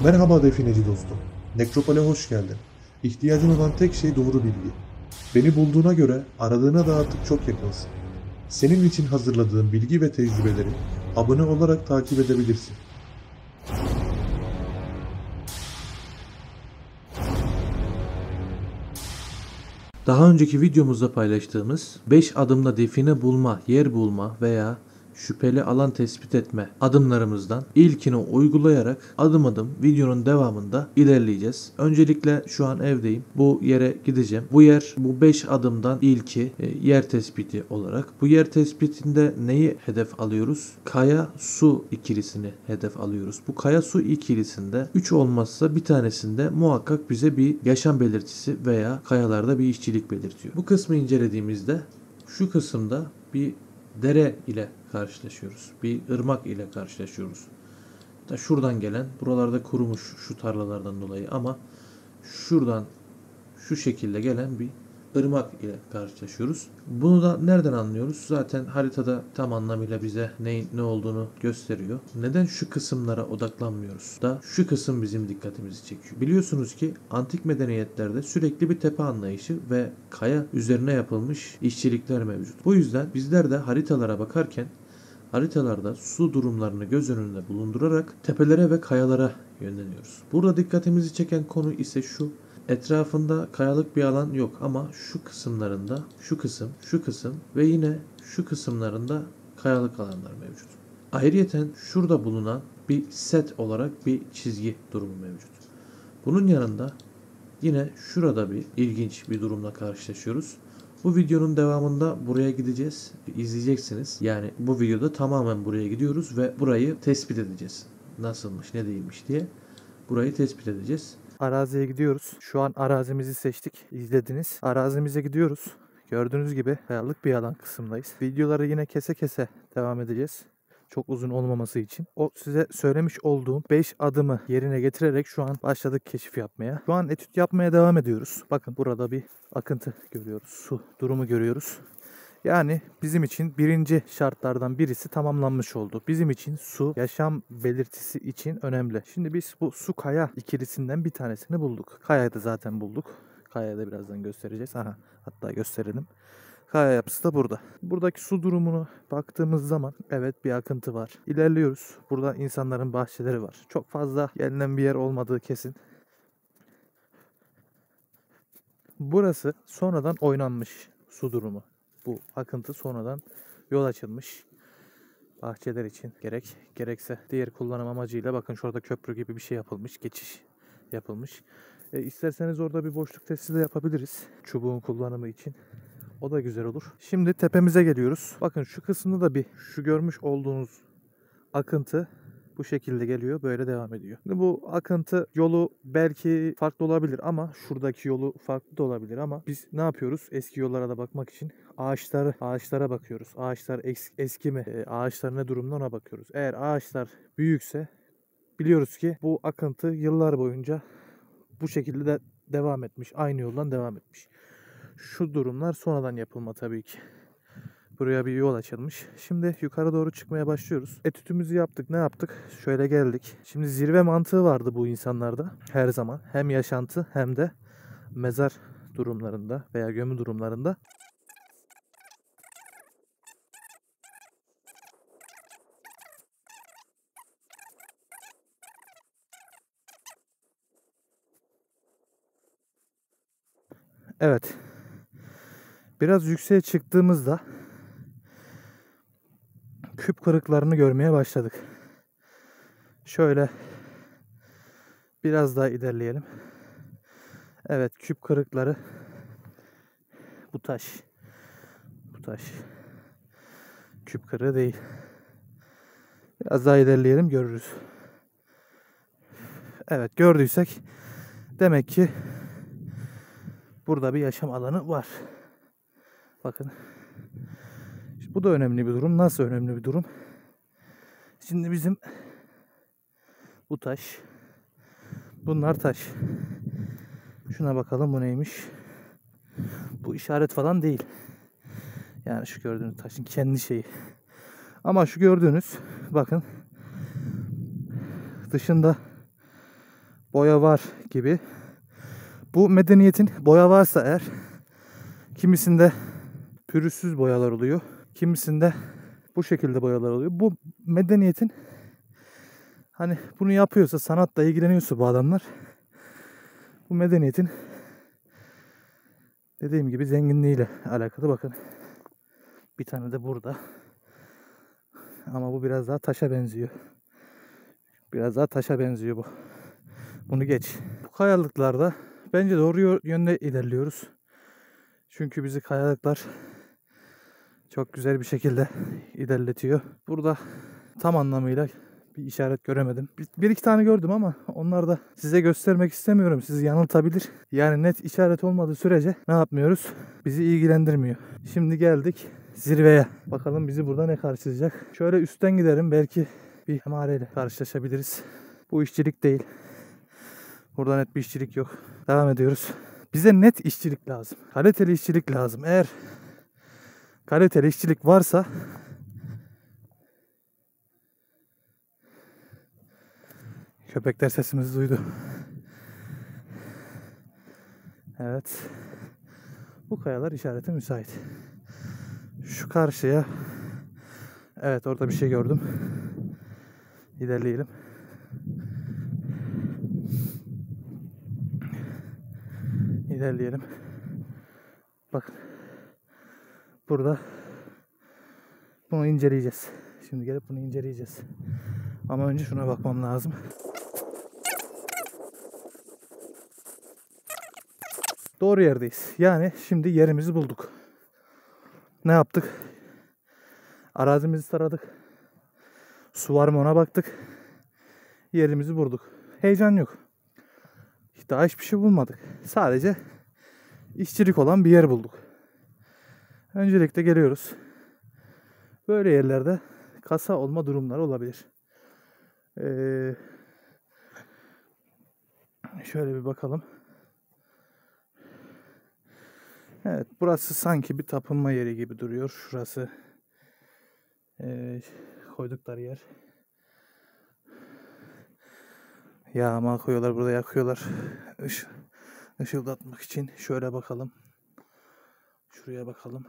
Merhaba defineci dostum. Nekropole hoş geldin. İhtiyacın olan tek şey doğru bilgi. Beni bulduğuna göre aradığına da artık çok yakınsın. Senin için hazırladığım bilgi ve tecrübeleri abone olarak takip edebilirsin. Daha önceki videomuzda paylaştığımız 5 adımla define bulma, yer bulma veya şüpheli alan tespit etme adımlarımızdan ilkini uygulayarak adım adım videonun devamında ilerleyeceğiz. Öncelikle şu an evdeyim. Bu yere gideceğim. Bu yer bu 5 adımdan ilki yer tespiti olarak. Bu yer tespitinde neyi hedef alıyoruz? Kaya su ikilisini hedef alıyoruz. Bu kaya su ikilisinde 3 olmazsa bir tanesinde muhakkak bize bir yaşam belirtisi veya kayalarda bir işçilik belirtiyor. Bu kısmı incelediğimizde şu kısımda bir dere ile karşılaşıyoruz. Bir ırmak ile karşılaşıyoruz. Da şuradan gelen, buralarda kurumuş şu tarlalardan dolayı ama şuradan şu şekilde gelen bir ırmak ile karşılaşıyoruz. Bunu da nereden anlıyoruz? Zaten haritada tam anlamıyla bize neyin ne olduğunu gösteriyor. Neden şu kısımlara odaklanmıyoruz da şu kısım bizim dikkatimizi çekiyor. Biliyorsunuz ki antik medeniyetlerde sürekli bir tepe anlayışı ve kaya üzerine yapılmış işçilikler mevcut. Bu yüzden bizler de haritalara bakarken haritalarda su durumlarını göz önünde bulundurarak tepelere ve kayalara yönleniyoruz. Burada dikkatimizi çeken konu ise şu: etrafında kayalık bir alan yok ama şu kısımlarında şu kısım ve yine şu kısımlarında kayalık alanlar mevcut. Ayrıyeten şurada bulunan bir set olarak bir çizgi durumu mevcut. Bunun yanında yine şurada bir ilginç bir durumla karşılaşıyoruz. Bu videonun devamında buraya gideceğiz. İzleyeceksiniz. Yani bu videoda tamamen buraya gidiyoruz ve burayı tespit edeceğiz. Nasılmış, ne değilmiş diye burayı tespit edeceğiz. Araziye gidiyoruz. Şu an arazimizi seçtik. İzlediniz. Arazimize gidiyoruz. Gördüğünüz gibi kayalık bir alan kısımdayız. Videoları yine kese kese devam edeceğiz. Çok uzun olmaması için. O size söylemiş olduğum 5 adımı yerine getirerek şu an başladık keşif yapmaya. Şu an etüt yapmaya devam ediyoruz. Bakın burada bir akıntı görüyoruz. Su durumu görüyoruz. Yani bizim için birinci şartlardan birisi tamamlanmış oldu. Bizim için su yaşam belirtisi için önemli. Şimdi biz bu su kaya ikilisinden bir tanesini bulduk. Kayayı da zaten bulduk. Kayayı da birazdan göstereceğiz. Aha, hatta gösterelim. Kaya yapısı da burada. Buradaki su durumunu baktığımız zaman evet bir akıntı var. İlerliyoruz. Burada insanların bahçeleri var. Çok fazla gelinen bir yer olmadığı kesin. Burası sonradan oynanmış su durumu. Bu akıntı sonradan yol açılmış. Bahçeler için gerekse diğer kullanım amacıyla bakın şurada köprü gibi bir şey yapılmış. Geçiş yapılmış. İsterseniz orada bir boşluk testi de yapabiliriz. Çubuğun kullanımı için. O da güzel olur. Şimdi tepemize geliyoruz. Bakın şu kısımda da şu görmüş olduğunuz akıntı bu şekilde geliyor. Böyle devam ediyor. Şimdi bu akıntı yolu belki farklı olabilir ama şuradaki yolu farklı da olabilir ama biz ne yapıyoruz? Eski yollara da bakmak için ağaçlara bakıyoruz. Ağaçlar eski mi? Ağaçlar ne durumda ona bakıyoruz. Eğer ağaçlar büyükse biliyoruz ki bu akıntı yıllar boyunca bu şekilde de devam etmiş. Aynı yoldan devam etmiş. Şu durumlar sonradan yapılma tabii ki. Buraya bir yol açılmış. Şimdi yukarı doğru çıkmaya başlıyoruz. Etütümüzü yaptık. Ne yaptık? Şöyle geldik. Şimdi zirve mantığı vardı bu insanlarda. Her zaman. Hem yaşantı hem de mezar durumlarında veya gömü durumlarında. Evet. Biraz yükseğe çıktığımızda küp kırıklarını görmeye başladık. Şöyle biraz daha ilerleyelim. Evet, küp kırıkları. Bu taş. Küp kırığı değil. Biraz daha ilerleyelim, görürüz. Evet, gördüysek demek ki burada bir yaşam alanı var. Bakın. Bu da önemli bir durum. Nasıl önemli bir durum? Şimdi bizim bu taş. Bunlar taş. Şuna bakalım, bu neymiş? Bu işaret falan değil. Yani şu gördüğünüz taşın kendi şeyi. Ama şu gördüğünüz bakın dışında boya var gibi. Bu medeniyetin boya varsa eğer, kimisinde pürüzsüz boyalar oluyor. Kimisinde bu şekilde boyalar oluyor. Bu medeniyetin, hani bunu yapıyorsa, sanatla ilgileniyorsa bu adamlar, bu medeniyetin dediğim gibi zenginliğiyle alakalı. Bakın bir tane de burada. Ama bu biraz daha taşa benziyor. Biraz daha taşa benziyor bu. Bunu geç. Bu kayalıklarda bence doğru yönde ilerliyoruz. Çünkü bizi kayalıklar çok güzel bir şekilde ilerletiyor. Burada tam anlamıyla bir işaret göremedim. Bir iki tane gördüm ama onlar da size göstermek istemiyorum. Sizi yanıltabilir. Yani net işaret olmadığı sürece ne yapmıyoruz? Bizi ilgilendirmiyor. Şimdi geldik zirveye. Bakalım bizi burada ne karşılayacak. Şöyle üstten giderim. Belki bir emareyle karşılaşabiliriz. Bu işçilik değil. Burada net bir işçilik yok. Devam ediyoruz. Bize net işçilik lazım. Kaliteli işçilik lazım. Eğer kaliteli işçilik varsa köpekler sesimizi duydu. Evet. Bu kayalar işarete müsait. Şu karşıya. Evet, orada bir şey gördüm. İlerleyelim. İlerleyelim. Bakın. Burada bunu inceleyeceğiz. Şimdi gelip bunu inceleyeceğiz. Ama önce şuna bakmam lazım. Doğru yerdeyiz. Yani şimdi yerimizi bulduk. Ne yaptık? Arazimizi taradık. Su var mı ona baktık. Yerimizi bulduk. Heyecan yok. Daha hiçbir şey bulmadık. Sadece işçilik olan bir yer bulduk. Öncelikle geliyoruz. Böyle yerlerde kasa olma durumları olabilir. Şöyle bir bakalım. Evet, burası sanki bir tapınma yeri gibi duruyor. Şurası koydukları yer. Yağma koyuyorlar, burada yakıyorlar. Işıldatmak için. Şöyle bakalım. Şuraya bakalım.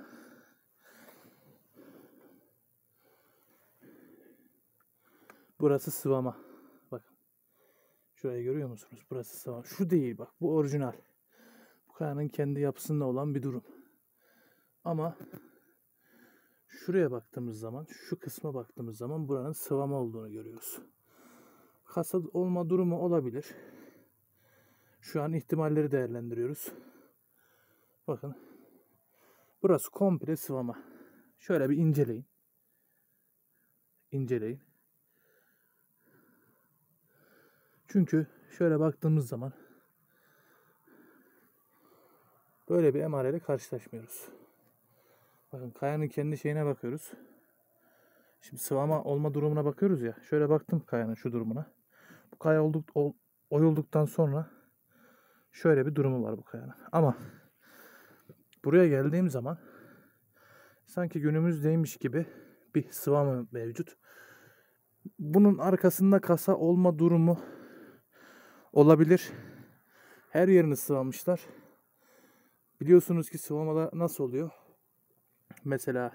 Burası sıvama. Bakın. Şurayı görüyor musunuz? Burası sıvama. Şu değil bak. Bu orijinal. Bu kayanın kendi yapısında olan bir durum. Ama şuraya baktığımız zaman, şu kısma baktığımız zaman buranın sıvama olduğunu görüyoruz. Kasa olma durumu olabilir. Şu an ihtimalleri değerlendiriyoruz. Bakın. Burası komple sıvama. Şöyle bir inceleyin. İnceleyin. Çünkü şöyle baktığımız zaman böyle bir emareyle karşılaşmıyoruz. Bakın kayanın kendi şeyine bakıyoruz. Şimdi sıvama olma durumuna bakıyoruz ya. Şöyle baktım kayanın şu durumuna. Bu kaya oyulduktan sonra şöyle bir durumu var bu kayanın. Ama buraya geldiğim zaman sanki günümüzdeymiş gibi bir sıvama mevcut. Bunun arkasında kasa olma durumu olabilir. Her yerini sıvamışlar. Biliyorsunuz ki sıvamada nasıl oluyor? Mesela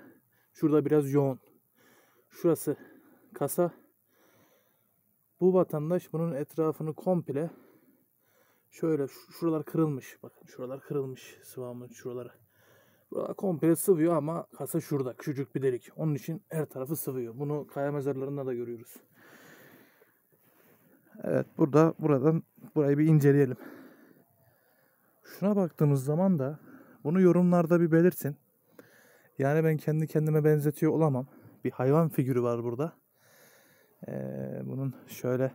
şurada biraz yoğun. Şurası kasa. Bu vatandaş bunun etrafını komple şöyle, şuralar kırılmış. Bakın şuralar kırılmış sıvamın şuraları. Buralar komple sıvıyor ama kasa şurada. Küçücük bir delik. Onun için her tarafı sıvıyor. Bunu kaya mezarlarında da görüyoruz. Evet, buradan burayı bir inceleyelim. Şuna baktığımız zaman da bunu yorumlarda bir belirtin. Yani ben kendi kendime benzetiyor olamam. Bir hayvan figürü var burada. Bunun şöyle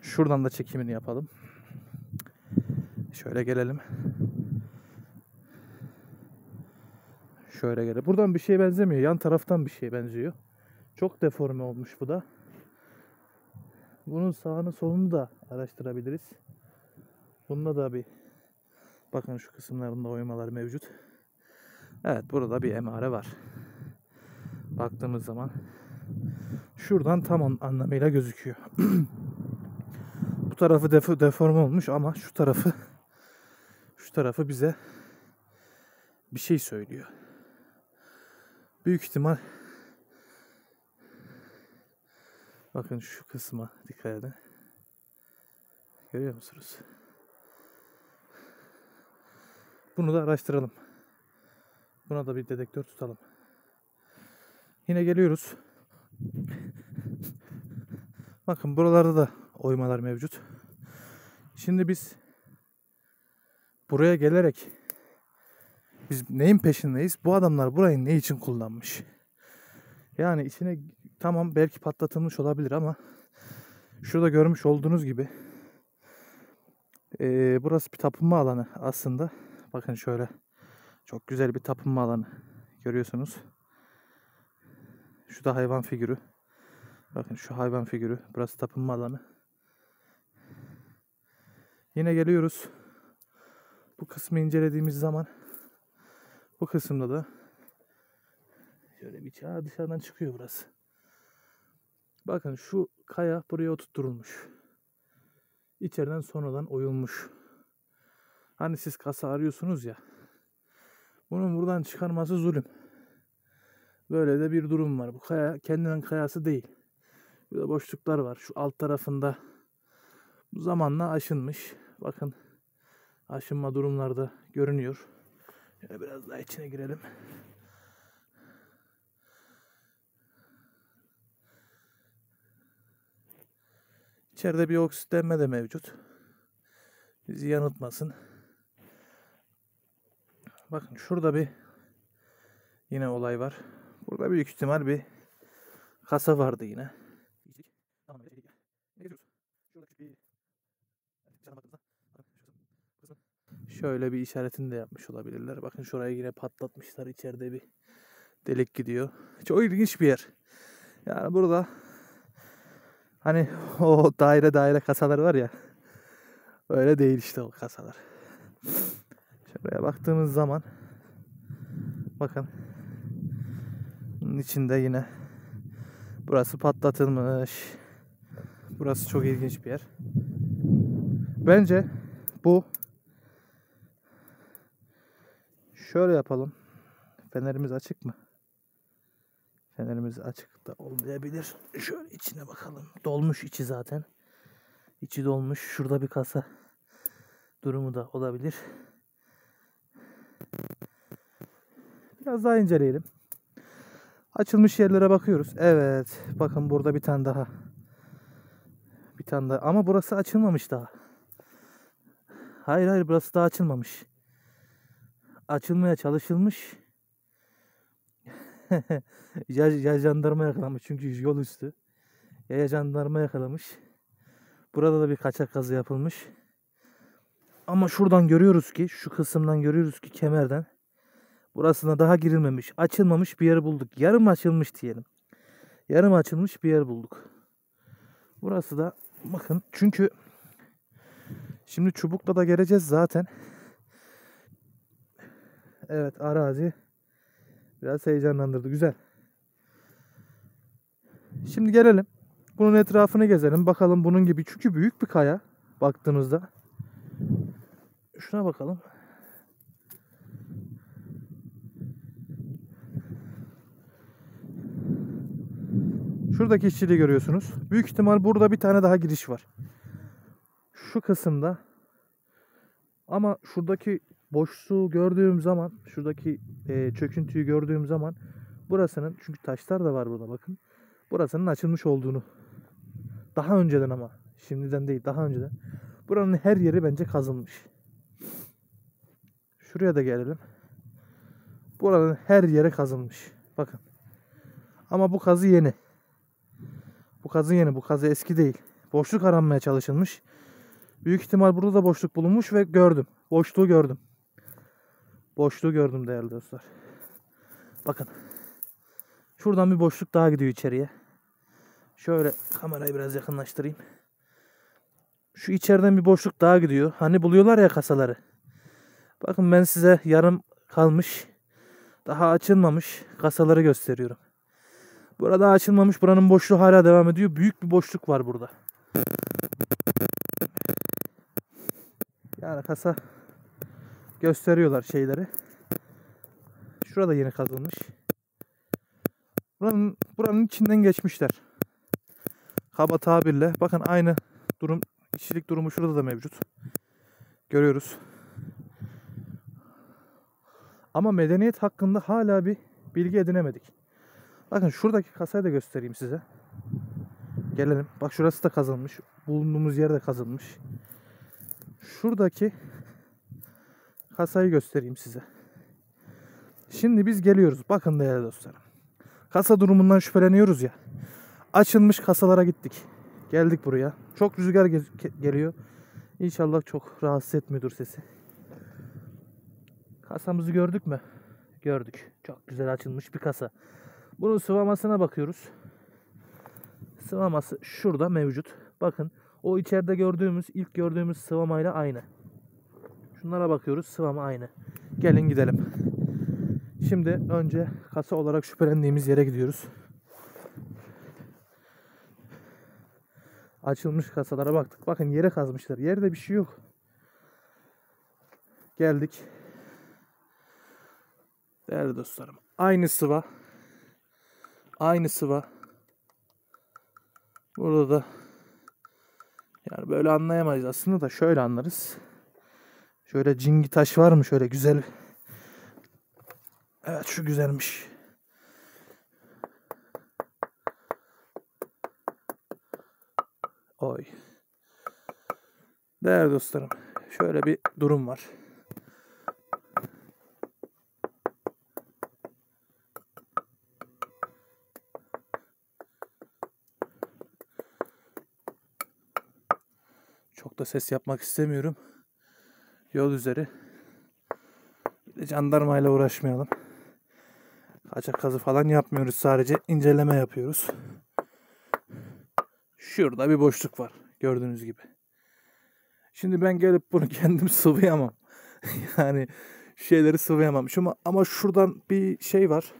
şuradan da çekimini yapalım. Şöyle gelelim. Şöyle gelelim. Buradan bir şeye benzemiyor. Yan taraftan bir şeye benziyor. Çok deforme olmuş bu da. Bunun sağını solunu da araştırabiliriz. Bunda da bir bakın, şu kısımlarında oymalar mevcut. Evet, burada bir emare var. Baktığımız zaman şuradan tam anlamıyla gözüküyor. tarafı deforme olmuş ama şu tarafı bize bir şey söylüyor. Büyük ihtimal bakın şu kısma dikkat edin. Görüyor musunuz? Bunu da araştıralım. Buna da bir dedektör tutalım. Yine geliyoruz. Bakın buralarda da oymalar mevcut. Şimdi biz buraya gelerek biz neyin peşindeyiz? Bu adamlar burayı ne için kullanmış? Yani içine tamam belki patlatılmış olabilir ama şurada görmüş olduğunuz gibi burası bir tapınma alanı aslında. Bakın şöyle çok güzel bir tapınma alanı görüyorsunuz. Şu da hayvan figürü. Bakın şu hayvan figürü. Burası tapınma alanı. Yine geliyoruz. Bu kısmı incelediğimiz zaman bu kısımda da şöyle bir dışarıdan çıkıyor burası. Bakın şu kaya buraya oturtulmuş. İçeriden sonradan oyulmuş. Hani siz kasa arıyorsunuz ya. Bunun buradan çıkarması zulüm. Böyle de bir durum var. Bu kaya kendinin kayası değil. Burada boşluklar var. Şu alt tarafında zamanla aşınmış. Bakın aşınma durumlarda görünüyor. Şöyle biraz daha içine girelim. İçeride bir oksitlenme de mevcut. Bizi yanıltmasın. Bakın şurada bir yine olay var. Burada büyük ihtimal bir kasa vardı yine. Şöyle bir işaretini de yapmış olabilirler. Bakın şuraya yine patlatmışlar. İçeride bir delik gidiyor. Çok ilginç bir yer. Yani burada hani o daire kasaları var ya. Öyle değil işte o kasalar. Şuraya baktığımız zaman bakın bunun içinde yine burası patlatılmış. Burası çok ilginç bir yer. Bence bu şöyle yapalım. Fenerimiz açık mı? Fenerimiz açık da olmayabilir. Şöyle içine bakalım. Dolmuş içi zaten. İçi dolmuş. Şurada bir kasa durumu da olabilir. Biraz daha inceleyelim. Açılmış yerlere bakıyoruz. Evet. Bakın burada bir tane daha. Bir tane daha. Ama burası açılmamış daha. Hayır burası daha açılmamış. Açılmaya çalışılmış. ya jandarma yakalamış. Çünkü yol üstü. Ya jandarma yakalamış. Burada da bir kaçak kazı yapılmış. Ama şuradan görüyoruz ki, şu kısımdan görüyoruz ki kemerden burasına daha girilmemiş, açılmamış bir yer bulduk. Yarım açılmış diyelim. Yarım açılmış bir yer bulduk. Burası da bakın çünkü şimdi çubukla da geleceğiz zaten. Evet, arazi biraz heyecanlandırdı. Güzel. Şimdi gelelim. Bunun etrafını gezelim. Bakalım bunun gibi. Çünkü büyük bir kaya baktığınızda. Şuna bakalım. Şuradaki işçiliği görüyorsunuz. Büyük ihtimal burada bir tane daha giriş var. Şu kısımda. Ama şuradaki boşluğu gördüğüm zaman, şuradaki çöküntüyü gördüğüm zaman burasının, çünkü taşlar da var burada bakın. Burasının açılmış olduğunu. Daha önceden ama. Şimdiden değil, daha önceden. Buranın her yeri bence kazılmış. Şuraya da gelelim. Buranın her yeri kazılmış. Bakın. Ama bu kazı yeni. Bu kazı yeni. Bu kazı eski değil. Boşluk aranmaya çalışılmış. Büyük ihtimal burada da boşluk bulunmuş ve gördüm. Boşluğu gördüm. Boşluğu gördüm değerli dostlar. Bakın. Şuradan bir boşluk daha gidiyor içeriye. Şöyle kamerayı biraz yakınlaştırayım. Şu içeriden bir boşluk daha gidiyor. Hani buluyorlar ya kasaları. Bakın ben size yarım kalmış, daha açılmamış kasaları gösteriyorum. Burada açılmamış, buranın boşluğu hala devam ediyor. Büyük bir boşluk var burada. Yani kasa gösteriyorlar şeyleri. Şurada yeni kazılmış. Buranın içinden geçmişler. Kaba tabirle. Bakın aynı durum, işçilik durumu şurada da mevcut. Görüyoruz. Ama medeniyet hakkında hala bir bilgi edinemedik. Bakın şuradaki kasayı da göstereyim size. Gelelim. Bak şurası da kazılmış. Bulunduğumuz yer de kazılmış. Şuradaki kasayı göstereyim size. Şimdi biz geliyoruz. Bakın değerli dostlarım. Kasa durumundan şüpheleniyoruz ya. Açılmış kasalara gittik. Geldik buraya. Çok rüzgar geliyor. İnşallah çok rahatsız etmiyordur sesi. Kasamızı gördük mü? Gördük. Çok güzel açılmış bir kasa. Bunun sıvamasına bakıyoruz. Sıvaması şurada mevcut. Bakın o içeride ilk gördüğümüz sıvamayla aynı. Şunlara bakıyoruz. Sıvama aynı. Gelin gidelim. Şimdi önce kasa olarak şüphelendiğimiz yere gidiyoruz. Açılmış kasalara baktık. Bakın yere kazmışlar. Yerde bir şey yok. Geldik. Değerli dostlarım. Aynı sıva. Aynı sıva. Burada da yani böyle anlayamayız aslında da şöyle anlarız. Şöyle cingi taş var mı? Şöyle güzel. Evet şu güzelmiş. Oy. Değerli dostlarım. Şöyle bir durum var. Çok da ses yapmak istemiyorum. Yol üzeri. Bir de jandarmayla uğraşmayalım. Kaçak kazı falan yapmıyoruz. Sadece inceleme yapıyoruz. Şurada bir boşluk var. Gördüğünüz gibi. Şimdi ben gelip bunu kendim sıvayamam. Yani şeyleri sıvayamam. Ama şuradan bir şey var.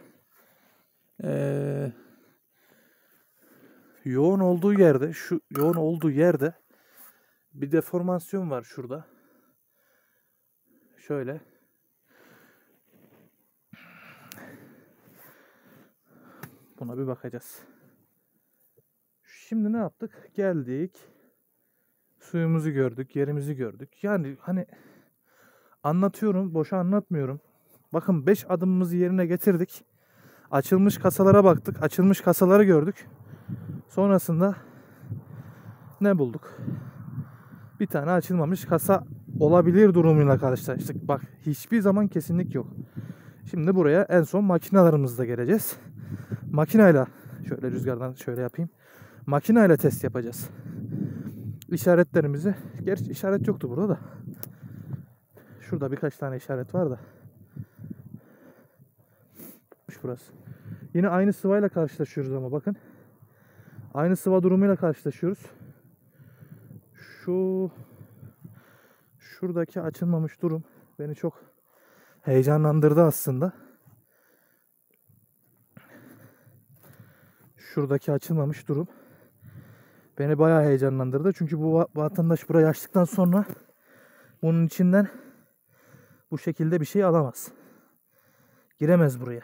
Yoğun olduğu yerde bir deformasyon var şurada. Şöyle. Buna bir bakacağız. Şimdi ne yaptık? Geldik. Suyumuzu gördük, yerimizi gördük. Yani hani anlatıyorum, boşa anlatmıyorum. Bakın 5 adımımızı yerine getirdik. Açılmış kasalara baktık. Açılmış kasaları gördük. Sonrasında ne bulduk? Bir tane açılmamış kasa olabilir durumuyla karşılaştık. Bak hiçbir zaman kesinlik yok. Şimdi buraya en son makinalarımızla geleceğiz. Makinayla şöyle rüzgardan şöyle yapayım. Makinayla test yapacağız. İşaretlerimizi, gerçi işaret yoktu burada da. Şurada birkaç tane işaret var da. Burası. Yine aynı sıvayla karşılaşıyoruz ama bakın. Aynı sıva durumuyla karşılaşıyoruz. Şuradaki açılmamış durum beni çok heyecanlandırdı aslında. Şuradaki açılmamış durum beni bayağı heyecanlandırdı. Çünkü bu vatandaş burayı açtıktan sonra bunun içinden bu şekilde bir şey alamaz. Giremez buraya.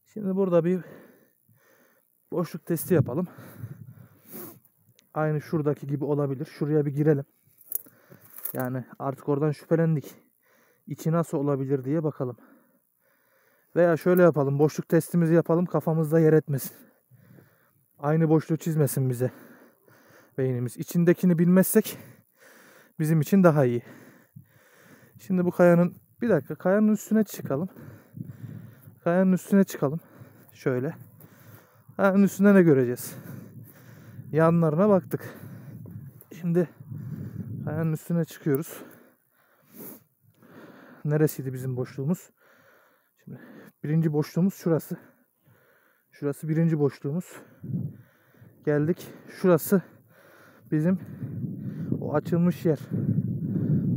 Şimdi burada bir boşluk testi yapalım. Aynı şuradaki gibi olabilir. Şuraya bir girelim. Yani artık oradan şüphelendik. İçi nasıl olabilir diye bakalım. Veya şöyle yapalım. Boşluk testimizi yapalım. Kafamızda yer etmesin. Aynı boşluğu çizmesin bize beynimiz. İçindekini bilmezsek bizim için daha iyi. Şimdi bu kayanın üstüne çıkalım. Kayanın üstüne çıkalım. Şöyle. Kayanın üstünde ne göreceğiz? Yanlarına baktık. Şimdi kayanın üstüne çıkıyoruz. Neresiydi bizim boşluğumuz? Şimdi birinci boşluğumuz şurası. Şurası birinci boşluğumuz. Geldik. Şurası bizim o açılmış yer.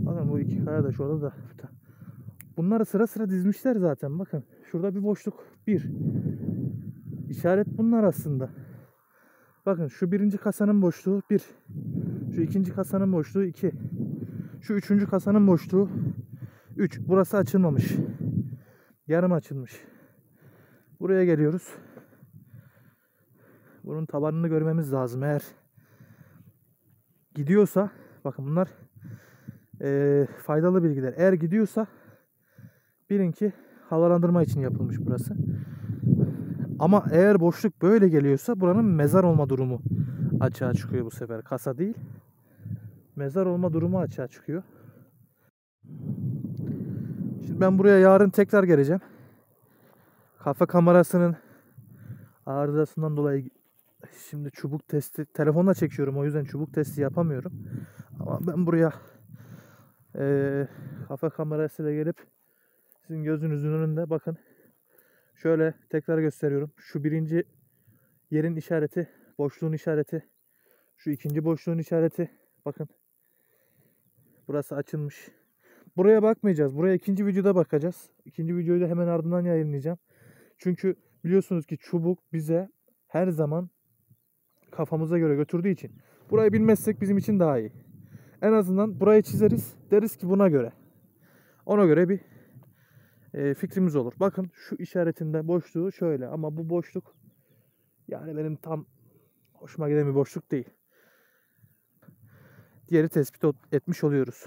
Bakın bu iki kaya da şurada da. Bunları sıra sıra dizmişler zaten. Bakın şurada bir boşluk. İşaret bunlar aslında. Bakın şu birinci kasanın boşluğu 1. Şu ikinci kasanın boşluğu 2. Şu üçüncü kasanın boşluğu 3. Burası açılmamış. Yarım açılmış. Buraya geliyoruz. Bunun tabanını görmemiz lazım. Eğer gidiyorsa, bakın bunlar faydalı bilgiler. Eğer gidiyorsa bilin ki havalandırma için yapılmış burası. Ama eğer boşluk böyle geliyorsa buranın mezar olma durumu açığa çıkıyor bu sefer. Kasa değil. Mezar olma durumu açığa çıkıyor. Şimdi ben buraya yarın tekrar geleceğim. Kafa kamerasının arızasından dolayı şimdi çubuk testi telefonla çekiyorum, o yüzden çubuk testi yapamıyorum. Ama ben buraya kafa kamerasıyla gelip sizin gözünüzün önünde bakın. Şöyle tekrar gösteriyorum. Şu birinci yerin işareti, boşluğun işareti. Şu ikinci boşluğun işareti. Bakın. Burası açılmış. Buraya bakmayacağız. Buraya ikinci videoda bakacağız. İkinci videoyu da hemen ardından yayınlayacağım. Çünkü biliyorsunuz ki çubuk bize her zaman kafamıza göre götürdüğü için. Burayı bilmezsek bizim için daha iyi. En azından burayı çizeriz. Deriz ki buna göre. Ona göre bir fikrimiz olur. Bakın şu işaretinde boşluğu şöyle. Ama bu boşluk yani benim tam hoşuma giden bir boşluk değil. Diğeri tespit etmiş oluyoruz.